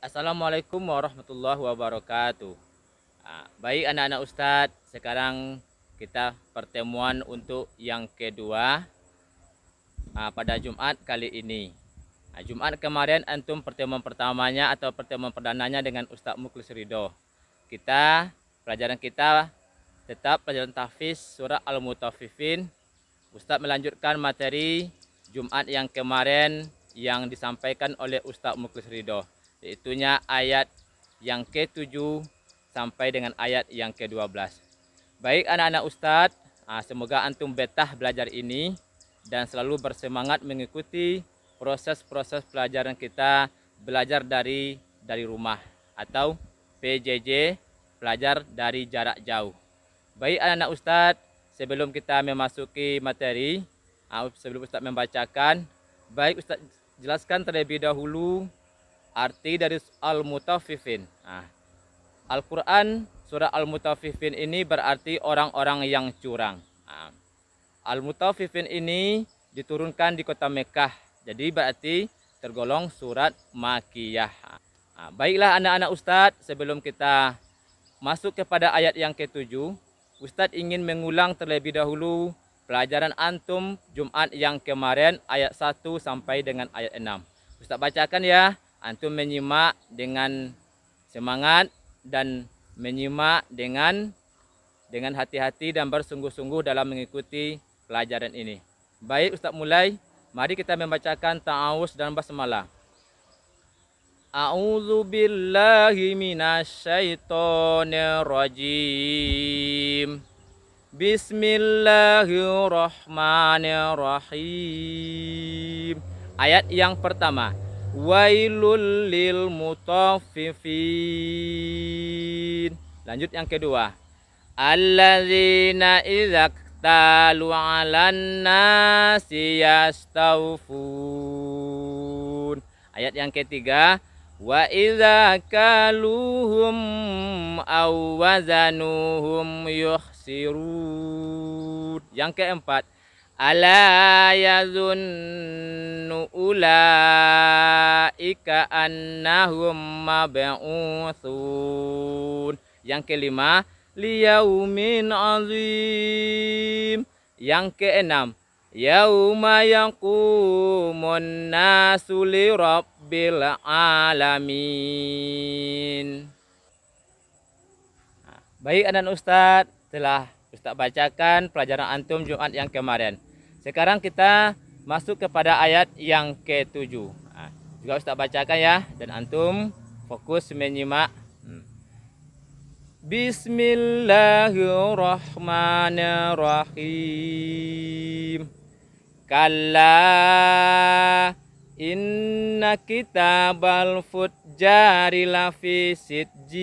Assalamualaikum warahmatullahi wabarakatuh. Baik anak-anak Ustadz, sekarang kita pertemuan untuk yang kedua pada Jumat kali ini. Jumat kemarin antum pertemuan pertamanya atau pertemuan perdananya dengan Ustadz Muklis Ridho. Pelajaran kita tetap pelajaran tahfiz surah Al-Mutaffifin. Ustadz melanjutkan materi Jumat yang kemarin yang disampaikan oleh Ustadz Muklis Ridho, yaitunya ayat yang ke-7 sampai dengan ayat yang ke-12. Baik anak-anak Ustadz, semoga antum betah belajar ini dan selalu bersemangat mengikuti proses-proses pelajaran kita belajar dari rumah atau PJJ, belajar dari jarak jauh. Baik anak-anak Ustadz, sebelum kita memasuki materi, sebelum Ustadz membacakan, baik Ustadz jelaskan terlebih dahulu arti dari Al-Mutaffifin. Al-Quran surah Al-Mutaffifin ini berarti orang-orang yang curang. Al-Mutaffifin ini diturunkan di kota Mekah, jadi berarti tergolong surat Makiyah. Baiklah anak-anak Ustadz, sebelum kita masuk kepada ayat yang ke-7, Ustadz ingin mengulang terlebih dahulu pelajaran antum Jumat yang kemarin ayat 1 sampai dengan ayat 6. Ustadz bacakan ya, antum menyimak dengan semangat dan menyimak dengan hati-hati dan bersungguh-sungguh dalam mengikuti pelajaran ini. Baik Ustadz mulai, mari kita membacakan ta'awuz dan basmalah. A'udzu billahi minasyaitonir rajim. Bismillahirrahmanirrahim. Ayat yang pertama. Wailul lil mutaffifin. Lanjut yang kedua. Alladzina idza talu 'alan nasi yastawfun. Ayat yang ketiga. Wa idza kaluhum aw wazanuhum yukhsirun. Yang keempat, ala yazunnu ulaika annahum mab'utsun. Yang kelima, liyaumin azim. Yang keenam, yauma yaqumun nasu lirabbil alamin. Baik anak Ustadz, telah Ustadz bacakan pelajaran antum Jumat yang kemarin. Sekarang kita masuk kepada ayat yang ke-7. Juga Ustadz bacakan ya, dan antum fokus menyimak. Bismillahirrahmanirrahim. Kalla inna kitabal fujjari lafi sijjin.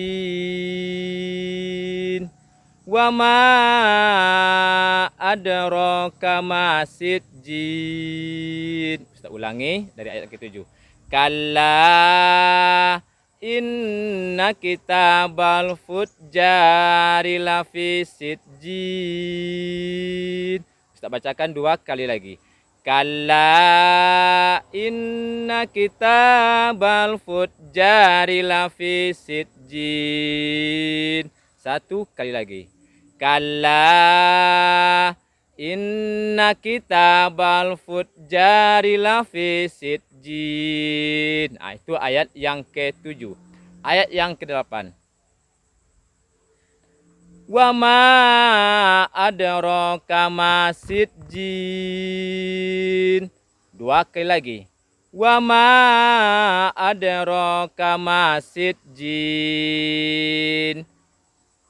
Wa ma adraka ma sijjin. Ustaz ulangi dari ayat ke-7. Kalla inna kitabal fujjari lafi sijjin. Ustaz bacakan 2 kali lagi. Kalla inna kitabal fujjari lafi sijjin. 1 kali lagi. Kalla inna kitabal fujjari lafi sijjin. Itu ayat yang ke-7. Ayat yang ke-8. Wa ma adraka ma sijjin. 2 kali lagi. Wa ma adraka ma sijjin.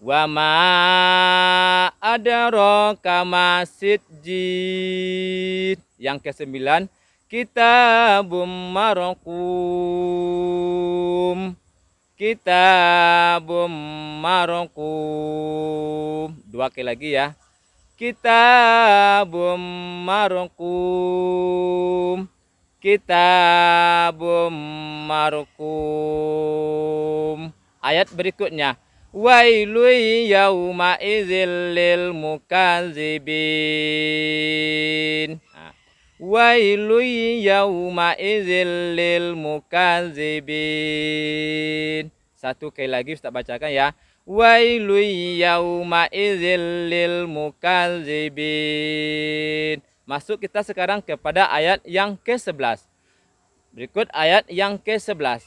Wa ma adraka ma sijjin. Yang ke-9, kitabum marqum. Kitabum marqum. 2 kali lagi ya. Kitabum marqum. Kitabum marqum. Ayat berikutnya. Wailu yauma idzil lil mukadzibin. Wailun yauma idzil lil mukazzibin. Satu kali lagi Ustaz bacakan ya. Wailun yauma idzil lil mukazzibin. Masuk kita sekarang kepada ayat yang ke-11. Berikut ayat yang ke-11.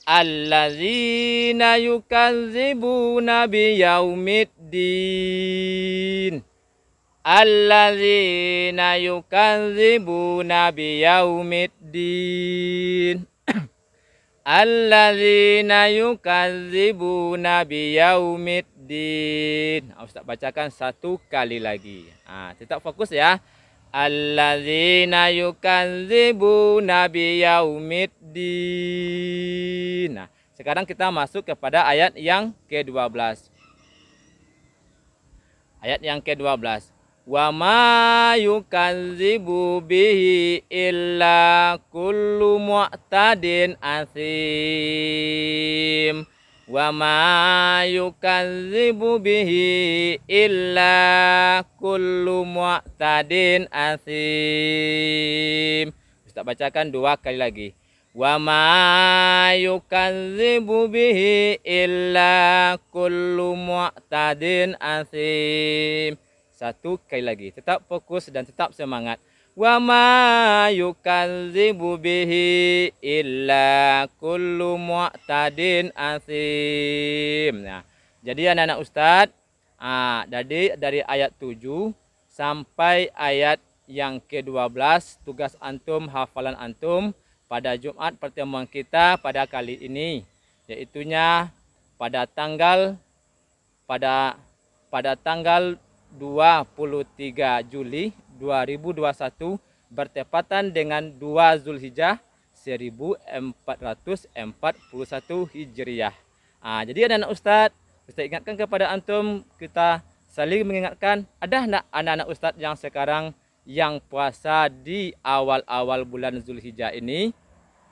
Allazina yukazzibuna biyaumiddin. Allazina yukazzibuna biyaumiddin. Allazina yukazzibuna biyaumiddin. Ustaz bacakan satu kali lagi. Tetap fokus ya. Allazina yukazzibuna biyaumiddin. Sekarang kita masuk kepada ayat yang ke-12. Ayat yang ke-12. Wa ma yukadzibu bihi illa kullu mu'tadin asim. Wa ma yukadzibu bihi illa kullu mu'tadin asim. Ustaz bacakan dua kali lagi. Wa ma yukadzibu bihi illa kullu mu'tadin asim. Satu kali lagi. Tetap fokus dan tetap semangat. Wa ma yukadzibu bihi illa kullu mu'tadin asim. Nah, jadi anak-anak Ustadz, dari ayat 7 sampai ayat yang ke-12 tugas antum, hafalan antum pada Jumat pertemuan kita pada kali ini, yaitunya pada tanggal 23 Juli 2021 bertepatan dengan 2 Zulhijjah 1441 Hijriah. Jadi anak-anak Ustadz ingatkan kepada antum, kita saling mengingatkan, ada enggak anak-anak Ustadz yang sekarang yang puasa di awal-awal bulan Zulhijjah ini?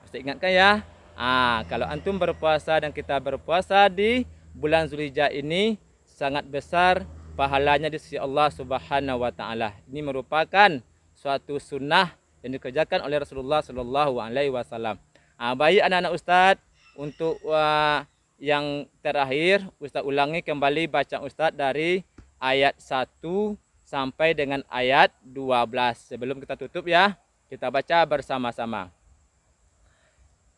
Ustadz ingatkan ya. Kalau antum berpuasa dan kita berpuasa di bulan Zulhijjah ini, sangat besar pahalanya di sisi Allah Subhanahu wa taala. Ini merupakan suatu sunnah yang dikerjakan oleh Rasulullah Shallallahu alaihi wasallam. Baik anak-anak Ustadz, untuk yang terakhir Ustadz ulangi kembali bacaan Ustadz dari ayat 1 sampai dengan ayat 12. Sebelum kita tutup ya, kita baca bersama-sama.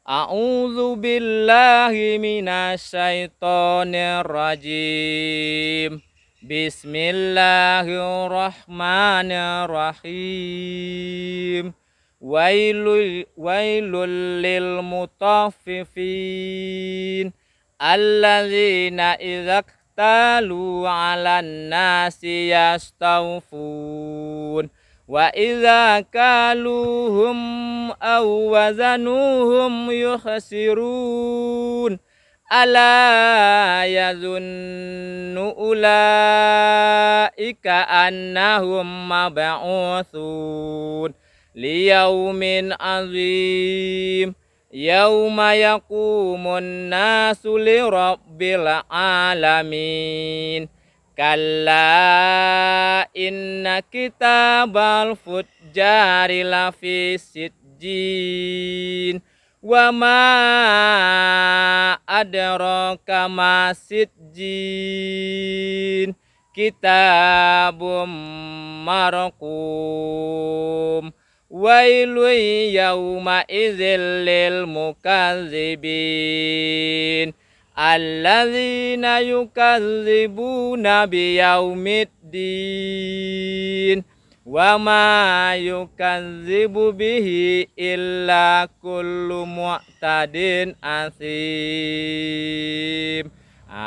A'udzu billahi minasyaitonir rajim. Bismillahirrahmanirrahim. Wailul lil mutaffifin alladzina idza iktalu 'alan nasi yastawfun wa idza kaluhum aw wazanuhum yukhsirun. Ala yazunnu ulaika annahum mab'utsun liyaumin azim yauma yaqumun nasu lirabbil alamin. Kalla inna kitabal fujjari lafi sijjin. Wa ma adraka ma sijjin. Kitabum marqum. Wailun yauma idzil lil mukazzibin. Alladzina yukazzibuna biyaumiddin. Wa ma yukadzibu bihi illa kullu mu'tadin asim.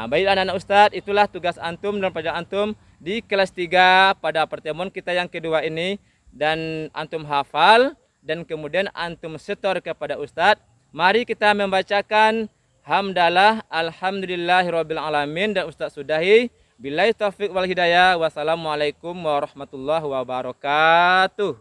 Baik anak-anak Ustadz, itulah tugas antum dan pelajaran antum di kelas 3 pada pertemuan kita yang kedua ini. Dan antum hafal dan kemudian antum setor kepada Ustadz. Mari kita membacakan hamdalah alhamdulillahirabbil alamin dan Ustadz sudahi. Billahi taufiq wal hidayah. Wassalamualaikum warahmatullahi wabarakatuh.